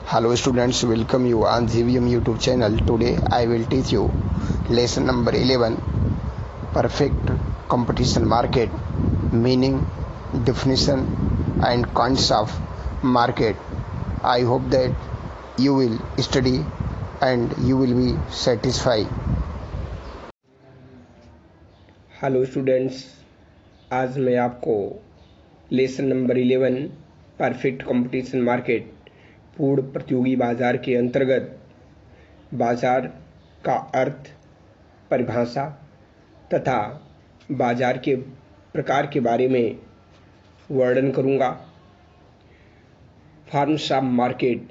Hello students, welcome you on GVM YouTube channel. Today I will teach you lesson number 11, perfect competition market, meaning, definition and kinds of market. I hope that you will study and you will be satisfied. Hello students, आज मैं आपको lesson number 11 perfect competition market पूर्ण प्रतियोगी बाजार के अंतर्गत बाजार का अर्थ, परिभाषा तथा बाजार के प्रकार के बारे में वर्णन करूंगा। Forms of market,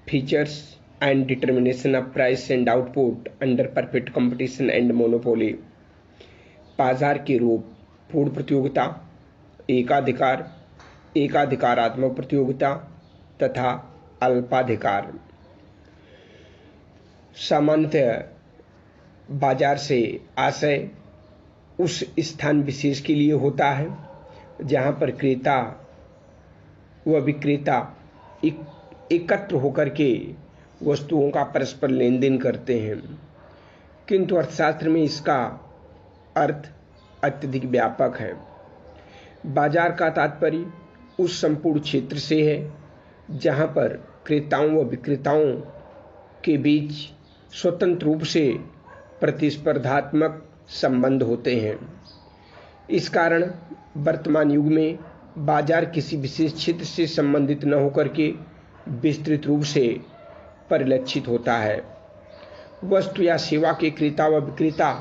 features and determination of price and output under perfect competition and monopoly. बाजार के रूप, पूर्ण प्रतियोगिता, एकाधिकार, एकाधिकारात्मक प्रतियोगिता तथा अल्पाधिकार। सामान्यतः बाजार से आशय उस स्थान विशेष के लिए होता है जहां पर क्रेता व विक्रेता एकत्र होकर के वस्तुओं का परस्पर लेन देन करते हैं, किंतु अर्थशास्त्र में इसका अर्थ अत्यधिक व्यापक है। बाजार का तात्पर्य उस संपूर्ण क्षेत्र से है जहां पर क्रेताओं व विक्रेताओं के बीच स्वतंत्र रूप से प्रतिस्पर्धात्मक संबंध होते हैं। इस कारण वर्तमान युग में बाजार किसी विशेष क्षेत्र से संबंधित न होकर के विस्तृत रूप से परिलक्षित होता है। वस्तु या सेवा के क्रेता व विक्रेता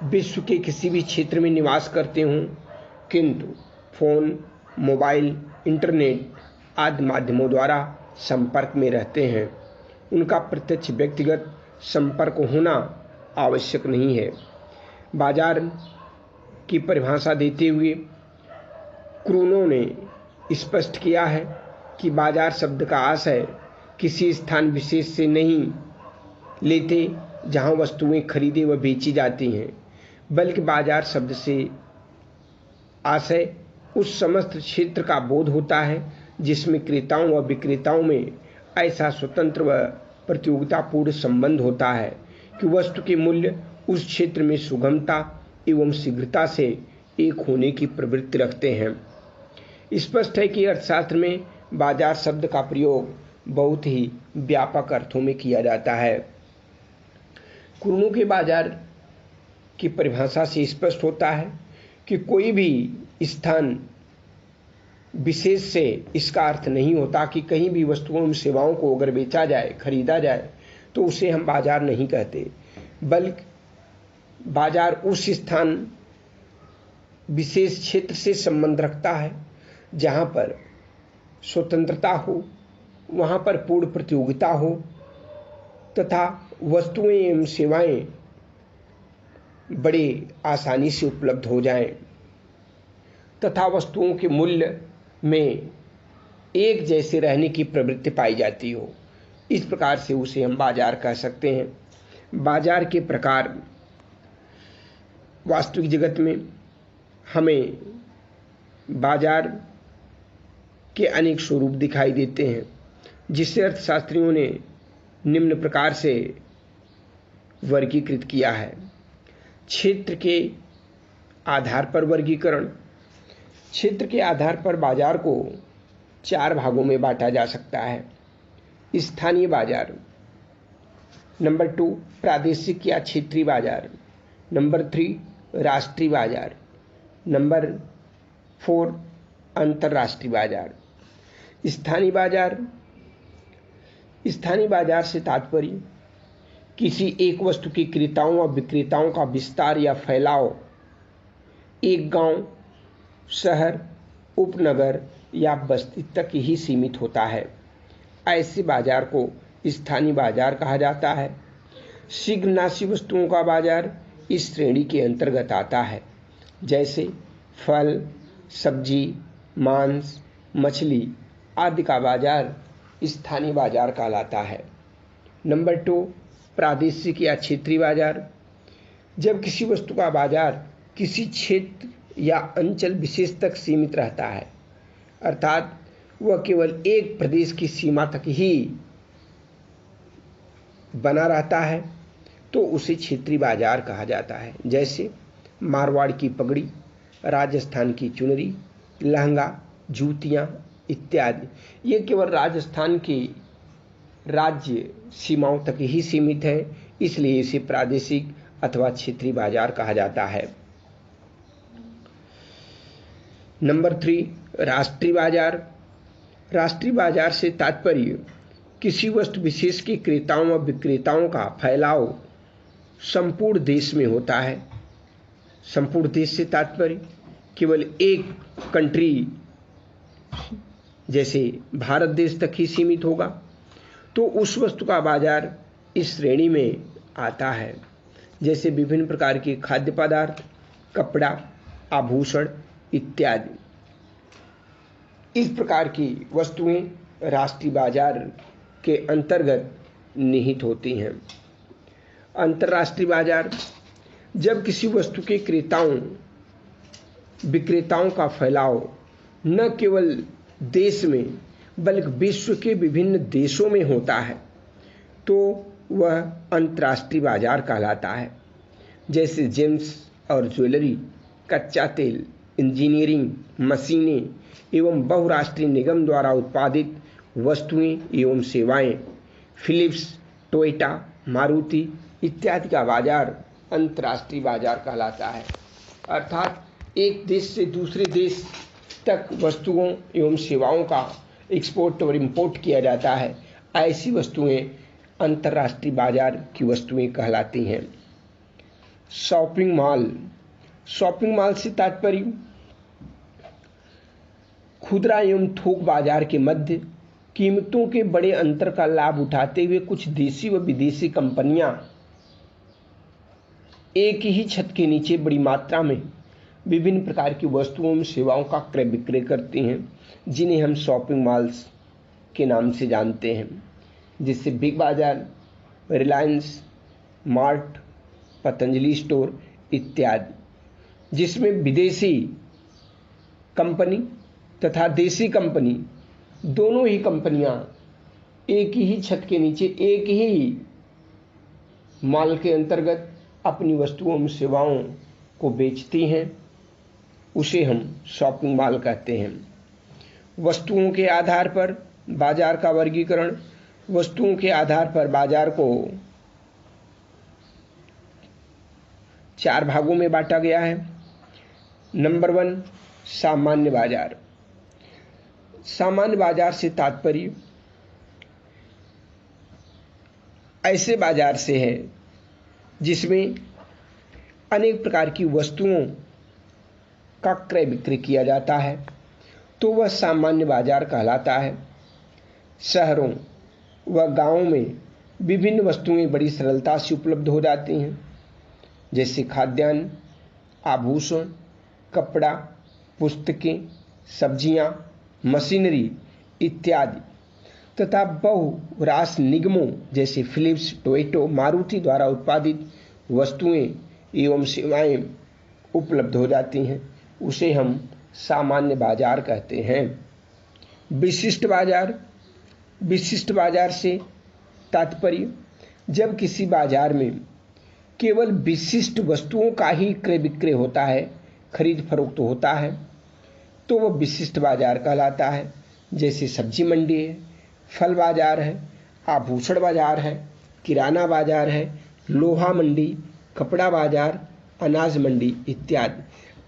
विश्व के किसी भी क्षेत्र में निवास करते हों, किंतु फोन, मोबाइल, इंटरनेट आदि माध्यमों द्वारा संपर्क में रहते हैं। उनका प्रत्यक्ष व्यक्तिगत संपर्क होना आवश्यक नहीं है। बाजार की परिभाषा देते हुए क्रूनो ने स्पष्ट किया है कि बाजार शब्द का आशय किसी स्थान विशेष से नहीं लेते जहां वस्तुएं खरीदे व बेची जाती हैं, बल्कि बाजार शब्द से आशय उस समस्त क्षेत्र का बोध होता है जिसमें क्रेताओं व विक्रेताओं में ऐसा स्वतंत्र व प्रतियोगितापूर्ण संबंध होता है कि वस्तु के मूल्य उस क्षेत्र में सुगमता एवं शीघ्रता से एक होने की प्रवृत्ति रखते हैं। स्पष्ट है कि अर्थशास्त्र में बाजार शब्द का प्रयोग बहुत ही व्यापक अर्थों में किया जाता है। क्रूनो के बाजार की परिभाषा से स्पष्ट होता है कि कोई भी स्थान विशेष से इसका अर्थ नहीं होता कि कहीं भी वस्तुओं एवं सेवाओं को अगर बेचा जाए, खरीदा जाए तो उसे हम बाजार नहीं कहते, बल्कि बाजार उस स्थान विशेष क्षेत्र से संबंध रखता है जहां पर स्वतंत्रता हो, वहां पर पूर्ण प्रतियोगिता हो तथा वस्तुएं एवं सेवाएं बड़े आसानी से उपलब्ध हो जाएं तथा वस्तुओं के मूल्य में एक जैसे रहने की प्रवृत्ति पाई जाती हो। इस प्रकार से उसे हम बाजार कह सकते हैं। बाजार के प्रकार, वास्तविक जगत में हमें बाजार के अनेक स्वरूप दिखाई देते हैं, जिसे अर्थशास्त्रियों ने निम्न प्रकार से वर्गीकृत किया है। क्षेत्र के आधार पर वर्गीकरण। क्षेत्र के आधार पर बाजार को 4 भागों में बांटा जा सकता है। स्थानीय बाजार, नंबर 2 प्रादेशिक या क्षेत्रीय बाजार, नंबर 3 राष्ट्रीय बाजार, नंबर 4 अंतर्राष्ट्रीय बाजार। स्थानीय बाजार, स्थानीय बाजार से तात्पर्य किसी एक वस्तु के क्रेताओं व विक्रेताओं का विस्तार या फैलाव एक गांव, शहर, उपनगर या बस्ती तक ही सीमित होता है। ऐसे बाजार को स्थानीय बाजार कहा जाता है। शीघ्रनाशी वस्तुओं का बाजार इस श्रेणी के अंतर्गत आता है, जैसे फल, सब्जी, मांस, मछली आदि का बाजार स्थानीय बाजार कहलाता है। नंबर 2 प्रादेशिक या क्षेत्रीय बाजार। जब किसी वस्तु का बाजार किसी क्षेत्र या अंचल विशेष तक सीमित रहता है, अर्थात वह केवल एक प्रदेश की सीमा तक ही बना रहता है तो उसे क्षेत्रीय बाजार कहा जाता है। जैसे मारवाड़ की पगड़ी, राजस्थान की चुनरी, लहंगा, जूतियाँ इत्यादि। ये केवल राजस्थान की राज्य सीमाओं तक ही सीमित है, इसलिए इसे प्रादेशिक अथवा क्षेत्रीय बाजार कहा जाता है। नंबर 3, राष्ट्रीय बाजार। राष्ट्रीय बाजार से तात्पर्य किसी वस्तु विशेष के क्रेताओं व विक्रेताओं का फैलाव संपूर्ण देश में होता है। संपूर्ण देश से तात्पर्य केवल एक कंट्री जैसे भारत देश तक ही सीमित होगा तो उस वस्तु का बाजार इस श्रेणी में आता है। जैसे विभिन्न प्रकार के खाद्य पदार्थ, कपड़ा, आभूषण इत्यादि। इस प्रकार की वस्तुएं राष्ट्रीय बाजार के अंतर्गत निहित होती हैं। अंतर्राष्ट्रीय बाजार जब किसी वस्तु के क्रेताओं विक्रेताओं का फैलाव न केवल देश में बल्कि विश्व के विभिन्न देशों में होता है तो वह अंतर्राष्ट्रीय बाजार कहलाता है। जैसे जेम्स और ज्वेलरी, कच्चा तेल, इंजीनियरिंग, मशीनें एवं बहुराष्ट्रीय निगम द्वारा उत्पादित वस्तुएं एवं सेवाएं, फिलिप्स, टोयोटा, मारुति इत्यादि का बाजार अंतर्राष्ट्रीय बाजार कहलाता है। अर्थात एक देश से दूसरे देश तक वस्तुओं एवं सेवाओं का एक्सपोर्ट और इंपोर्ट किया जाता है। ऐसी वस्तुएं अंतर्राष्ट्रीय बाजार की वस्तुएं कहलाती हैं। Shopping mall. शॉपिंग मॉल से तात्पर्य खुदरा एवं थोक बाजार के मध्य कीमतों के बड़े अंतर का लाभ उठाते हुए कुछ देशी व विदेशी कंपनियां एक ही छत के नीचे बड़ी मात्रा में विभिन्न प्रकार की वस्तुओं एवं सेवाओं का क्रय विक्रय करती हैं, जिन्हें हम शॉपिंग मॉल्स के नाम से जानते हैं। जिससे बिग बाजार, रिलायंस मार्ट, पतंजलि स्टोर इत्यादि, जिसमें विदेशी कंपनी तथा देसी कंपनी दोनों ही कंपनियां एक ही छत के नीचे एक ही मॉल के अंतर्गत अपनी वस्तुओं एवं सेवाओं को बेचती हैं, उसे हम शॉपिंग मॉल कहते हैं। वस्तुओं के आधार पर बाजार का वर्गीकरण। वस्तुओं के आधार पर बाजार को 4 भागों में बांटा गया है। नंबर 1, सामान्य बाजार। सामान्य बाजार से तात्पर्य ऐसे बाजार से है जिसमें अनेक प्रकार की वस्तुओं का क्रय विक्रय किया जाता है, तो वह सामान्य बाजार कहलाता है। शहरों व गांवों में विभिन्न वस्तुएं बड़ी सरलता से उपलब्ध हो जाती हैं, जैसे खाद्यान्न, आभूषण, कपड़ा, पुस्तकें, सब्जियां, मशीनरी इत्यादि तथा बहुराष्ट्रीय निगमों जैसे फिलिप्स, टोयोटा, मारुति द्वारा उत्पादित वस्तुएं एवं सेवाएं उपलब्ध हो जाती हैं, उसे हम सामान्य बाजार कहते हैं। विशिष्ट बाजार। विशिष्ट बाजार से तात्पर्य जब किसी बाजार में केवल विशिष्ट वस्तुओं का ही क्रय विक्रय होता है, खरीद फरोख्त होता है, तो वह विशिष्ट बाजार कहलाता है। जैसे सब्जी मंडी है, फल बाजार है, आभूषण बाजार है, किराना बाजार है, लोहा मंडी, कपड़ा बाजार, अनाज मंडी इत्यादि।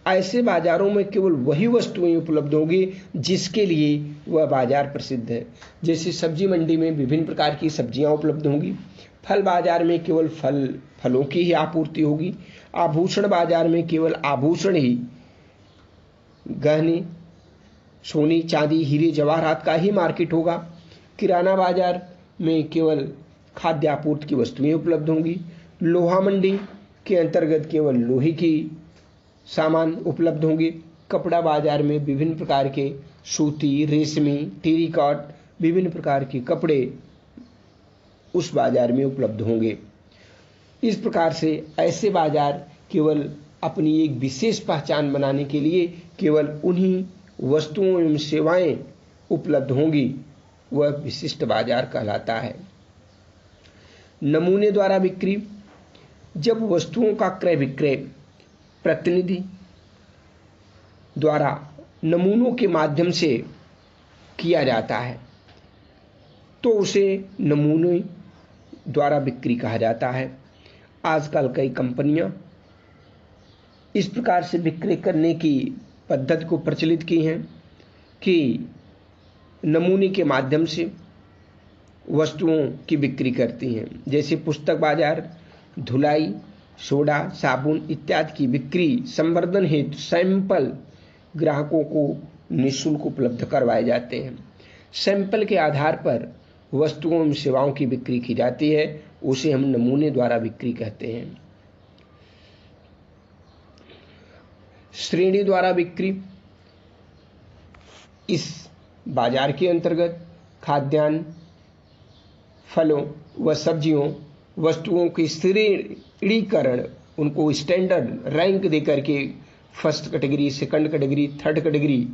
ऐसे बाजारों में केवल वही वस्तुएं उपलब्ध होंगी जिसके लिए वह बाजार प्रसिद्ध है। जैसे सब्जी मंडी में विभिन्न प्रकार की सब्जियां उपलब्ध होंगी, फल बाजार में केवल फलों की ही आपूर्ति होगी, आभूषण बाजार में केवल आभूषण ही, गहने, सोने, चांदी, हीरे जवाहरात का ही मार्केट होगा। किराना बाजार में केवल खाद्य आपूर्ति की वस्तुएं उपलब्ध होंगी। लोहा मंडी के अंतर्गत केवल लोहे की सामान उपलब्ध होंगे। कपड़ा बाजार में विभिन्न प्रकार के सूती, रेशमी, टेरिकॉट विभिन्न प्रकार के कपड़े उस बाजार में उपलब्ध होंगे। इस प्रकार से ऐसे बाजार केवल अपनी एक विशेष पहचान बनाने के लिए केवल उन्हीं वस्तुओं एवं सेवाएं उपलब्ध होंगी, वह विशिष्ट बाजार कहलाता है। नमूने द्वारा बिक्री, जब वस्तुओं का क्रय विक्रय प्रतिनिधि द्वारा नमूनों के माध्यम से किया जाता है तो उसे नमूने द्वारा बिक्री कहा जाता है। आजकल कई कंपनियां इस प्रकार से बिक्री करने की पद्धति को प्रचलित की हैं कि नमूने के माध्यम से वस्तुओं की बिक्री करती हैं, जैसे पुस्तक बाजार, धुलाई, सोडा, साबुन इत्यादि की बिक्री संवर्धन हेतु सैंपल ग्राहकों को निःशुल्क उपलब्ध करवाए जाते हैं। सैंपल के आधार पर वस्तुओं एवं सेवाओं की बिक्री की जाती है, उसे हम नमूने द्वारा बिक्री कहते हैं। श्रेणी द्वारा बिक्री, इस बाजार के अंतर्गत खाद्यान्न, फलों व सब्जियों वस्तुओं की श्रेणीकरण, उनको स्टैंडर्ड रैंक देकर के first category, second category, third category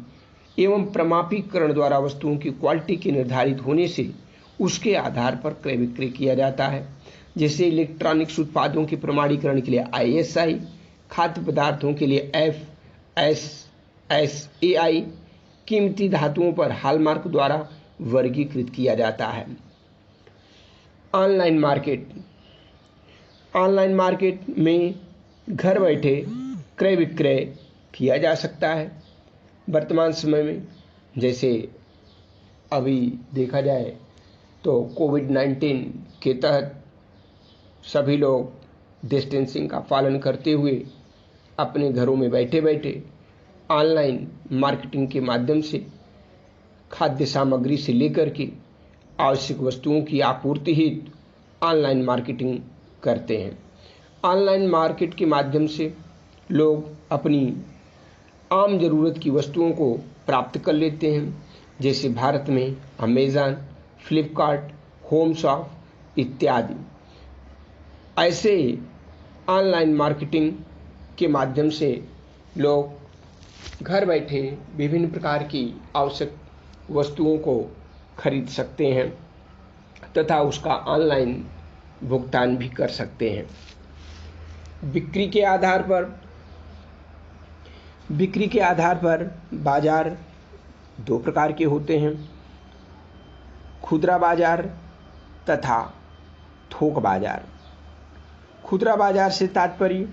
एवं प्रमापीकरण द्वारा वस्तुओं की क्वालिटी के निर्धारित होने से उसके आधार पर क्रय विक्रय किया जाता है। जैसे इलेक्ट्रॉनिक्स उत्पादों के प्रमाणीकरण के लिए ISI, खाद्य पदार्थों के लिए FSSAI, कीमती धातुओं पर हॉलमार्क द्वारा वर्गीकृत किया जाता है। ऑनलाइन मार्केट, ऑनलाइन मार्केट में घर बैठे क्रय विक्रय किया जा सकता है। वर्तमान समय में जैसे अभी देखा जाए तो कोविड-19 के तहत सभी लोग डिस्टेंसिंग का पालन करते हुए अपने घरों में बैठे बैठे ऑनलाइन मार्केटिंग के माध्यम से खाद्य सामग्री से लेकर के आवश्यक वस्तुओं की आपूर्ति हेतु ऑनलाइन मार्केटिंग करते हैं। ऑनलाइन मार्केट के माध्यम से लोग अपनी आम ज़रूरत की वस्तुओं को प्राप्त कर लेते हैं, जैसे भारत में अमेज़न, फ्लिपकार्ट, होम शॉप इत्यादि। ऐसे ऑनलाइन मार्केटिंग के माध्यम से लोग घर बैठे विभिन्न प्रकार की आवश्यक वस्तुओं को खरीद सकते हैं तथा उसका ऑनलाइन भुगतान भी कर सकते हैं। बिक्री के आधार पर बाजार दो प्रकार के होते हैं, खुदरा बाजार तथा थोक बाजार। खुदरा बाजार से तात्पर्य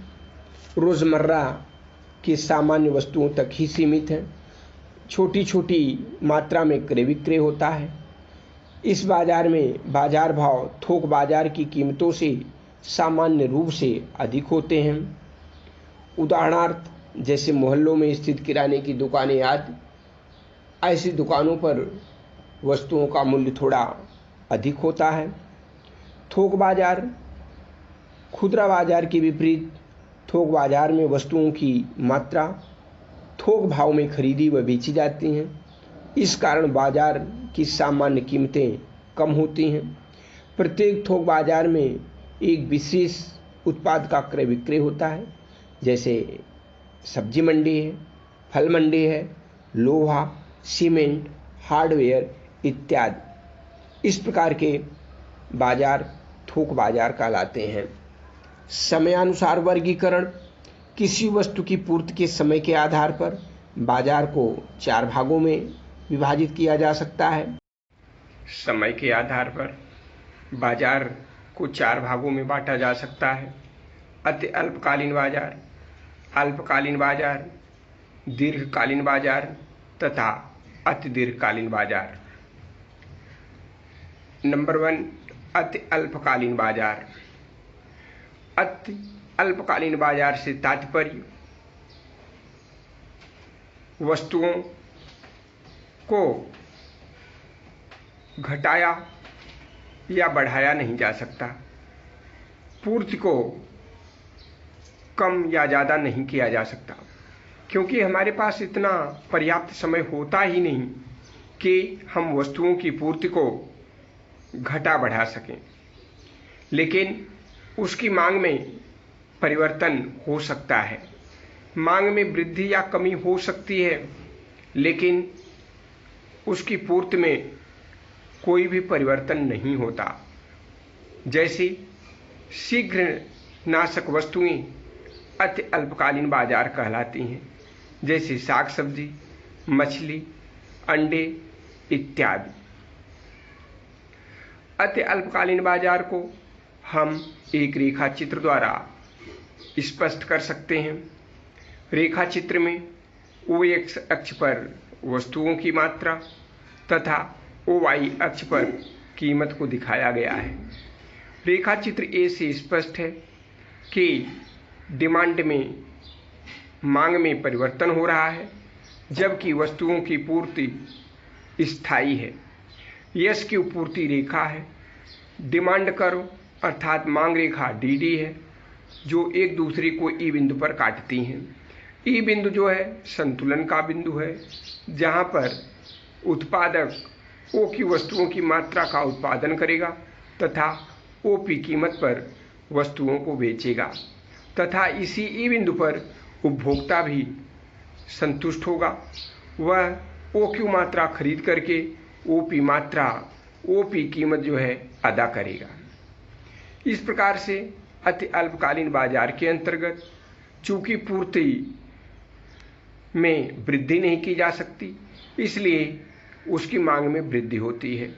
रोज़मर्रा की सामान्य वस्तुओं तक ही सीमित है, छोटी छोटी मात्रा में क्रय विक्रय होता है। इस बाजार में बाजार भाव थोक बाजार की कीमतों से सामान्य रूप से अधिक होते हैं। उदाहरणार्थ जैसे मोहल्लों में स्थित किराने की दुकानें आदि, ऐसी दुकानों पर वस्तुओं का मूल्य थोड़ा अधिक होता है। थोक बाजार खुदरा बाजार के विपरीत थोक बाजार में वस्तुओं की मात्रा थोक भाव में खरीदी व बेची जाती हैं। इस कारण बाजार की सामान्य कीमतें कम होती हैं। प्रत्येक थोक बाजार में एक विशेष उत्पाद का क्रय विक्रय होता है, जैसे सब्जी मंडी है, फल मंडी है, लोहा, सीमेंट, हार्डवेयर इत्यादि। इस प्रकार के बाजार थोक बाजार कहलाते हैं। समयानुसार वर्गीकरण, किसी वस्तु की पूर्ति के समय के आधार पर बाजार को 4 भागों में विभाजित किया जा सकता है। समय के आधार पर बाजार को 4 भागों में बांटा जा सकता है। अति अल्पकालीन बाजार, अल्पकालीन बाजार, दीर्घकालीन बाजार तथा अति दीर्घकालीन बाजार। नंबर 1, अति अल्पकालीन बाजार। अति अल्पकालीन बाजार से तात्पर्य वस्तुओं को घटाया या बढ़ाया नहीं जा सकता, पूर्ति को कम या ज़्यादा नहीं किया जा सकता, क्योंकि हमारे पास इतना पर्याप्त समय होता ही नहीं कि हम वस्तुओं की पूर्ति को घटा बढ़ा सकें। लेकिन उसकी मांग में परिवर्तन हो सकता है, मांग में वृद्धि या कमी हो सकती है, लेकिन उसकी पूर्ति में कोई भी परिवर्तन नहीं होता। जैसे शीघ्र नाशक वस्तुएं अति अल्पकालीन बाजार कहलाती हैं, जैसे साग सब्जी, मछली, अंडे इत्यादि। अति अल्पकालीन बाजार को हम एक रेखा चित्र द्वारा स्पष्ट कर सकते हैं। रेखा चित्र में OX अक्ष पर वस्तुओं की मात्रा तथा OY अक्ष पर कीमत को दिखाया गया है। रेखा चित्र ए से स्पष्ट है कि डिमांड में मांग में परिवर्तन हो रहा है, जबकि वस्तुओं की पूर्ति स्थायी है। यस की पूर्ति रेखा है। डिमांड कर्व अर्थात मांग रेखा DD है, जो एक दूसरे को ई बिंदु पर काटती हैं। ई बिंदु जो है संतुलन का बिंदु है, जहां पर उत्पादक O की वस्तुओं की मात्रा का उत्पादन करेगा तथा OP कीमत पर वस्तुओं को बेचेगा तथा इसी ई बिंदु पर उपभोक्ता भी संतुष्ट होगा। वह OQ मात्रा खरीद करके OP कीमत जो है अदा करेगा। इस प्रकार से अति अल्पकालीन बाजार के अंतर्गत चूंकि पूर्ति में वृद्धि नहीं की जा सकती, इसलिए उसकी मांग में वृद्धि होती है।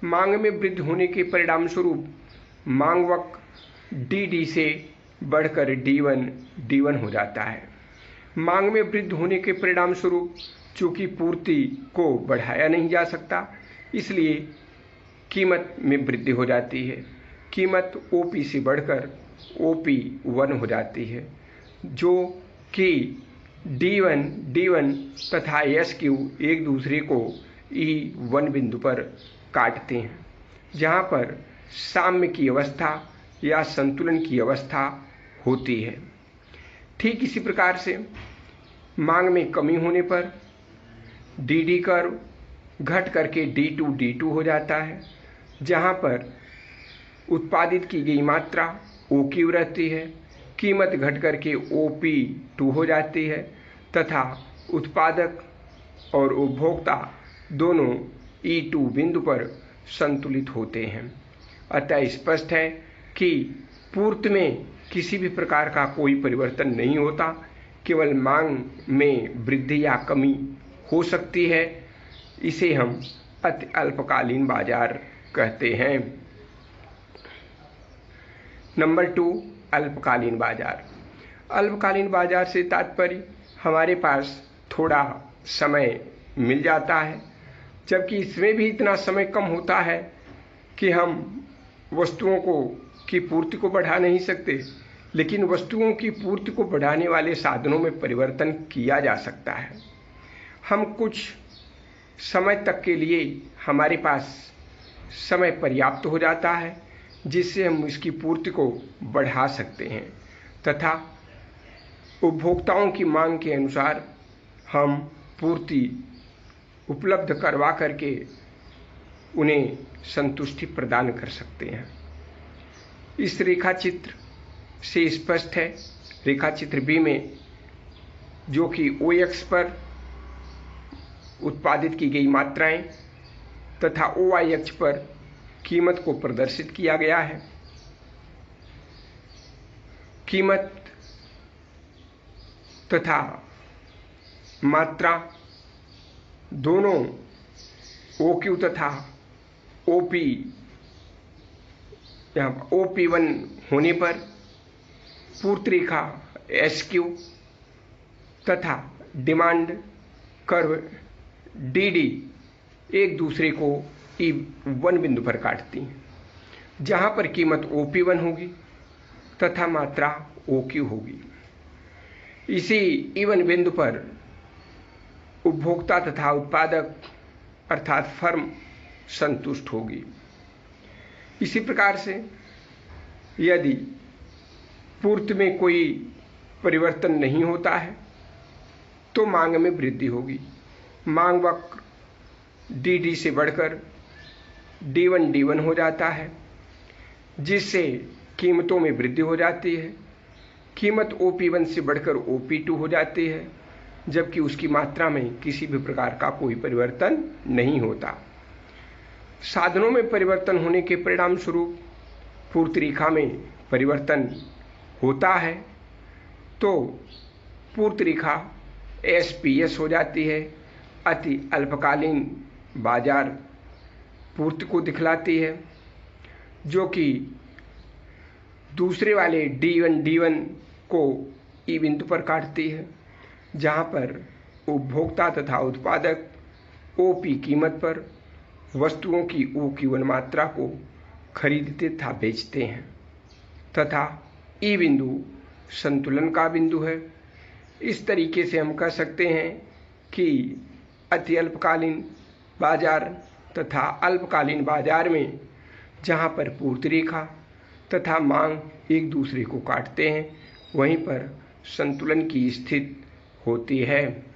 मांग में वृद्धि होने के परिणाम स्वरूप मांग वक्र DD से बढ़कर D1 हो जाता है। मांग में वृद्धि होने के परिणाम स्वरूप चूंकि पूर्ति को बढ़ाया नहीं जा सकता, इसलिए कीमत में वृद्धि हो जाती है। कीमत OP से बढ़कर OP1 हो जाती है, जो कि D1 तथा SQ एक दूसरे को E1 बिंदु पर काटते हैं, जहां पर साम्य की अवस्था या संतुलन की अवस्था होती है। ठीक इसी प्रकार से मांग में कमी होने पर DD कर्व घट करके D2 हो जाता है, जहां पर उत्पादित की गई मात्रा OQ रहती है, कीमत घट करके OP2 हो जाती है तथा उत्पादक और उपभोक्ता दोनों E2 बिंदु पर संतुलित होते हैं। अतः स्पष्ट है कि पूर्ति में किसी भी प्रकार का कोई परिवर्तन नहीं होता, केवल मांग में वृद्धि या कमी हो सकती है। इसे हम अति अल्पकालीन बाजार कहते हैं। नंबर 2, अल्पकालीन बाजार। अल्पकालीन बाजार से तात्पर्य हमारे पास थोड़ा समय मिल जाता है, जबकि इसमें भी इतना समय कम होता है कि हम वस्तुओं की पूर्ति को बढ़ा नहीं सकते, लेकिन वस्तुओं की पूर्ति को बढ़ाने वाले साधनों में परिवर्तन किया जा सकता है। हम कुछ समय तक के लिए हमारे पास समय पर्याप्त हो जाता है, जिससे हम इसकी पूर्ति को बढ़ा सकते हैं तथा उपभोक्ताओं की मांग के अनुसार हम पूर्ति उपलब्ध करवा करके उन्हें संतुष्टि प्रदान कर सकते हैं। इस रेखा चित्र से स्पष्ट है। रेखा चित्र बी में जो कि OX पर उत्पादित की गई मात्राएं तथा OY अक्ष पर कीमत को प्रदर्शित किया गया है। कीमत तथा मात्रा दोनों OQ तथा OP यहाँ OP1 होने पर पूर्ति रेखा SQ तथा डिमांड कर्व DD एक दूसरे को E1 बिंदु पर काटती हैं, जहां पर कीमत OP1 होगी तथा मात्रा OQ होगी। इसी E1 बिंदु पर उपभोक्ता तथा उत्पादक अर्थात फर्म संतुष्ट होगी। इसी प्रकार से यदि पूर्ति में कोई परिवर्तन नहीं होता है तो मांग में वृद्धि होगी। मांग वक्र DD से बढ़कर D1 हो जाता है, जिससे कीमतों में वृद्धि हो जाती है। कीमत OP1 से बढ़कर OP2 हो जाती है, जबकि उसकी मात्रा में किसी भी प्रकार का कोई परिवर्तन नहीं होता। साधनों में परिवर्तन होने के परिणाम स्वरूप पूर्त रेखा में परिवर्तन होता है तो पूर्त रेखा SPS हो जाती है, अति अल्पकालीन बाजार पूर्ति को दिखलाती है, जो कि दूसरे वाले D1 को ई बिंदु पर काटती है, जहां पर उपभोक्ता तथा उत्पादक OP कीमत पर वस्तुओं की OQ1 मात्रा को खरीदते तथा बेचते हैं, तथा ई बिंदु संतुलन का बिंदु है। इस तरीके से हम कह सकते हैं कि अति अल्पकालीन बाजार तथा अल्पकालीन बाजार में जहां पर पूर्त रेखा तथा मांग एक दूसरे को काटते हैं, वहीं पर संतुलन की स्थिति होती है।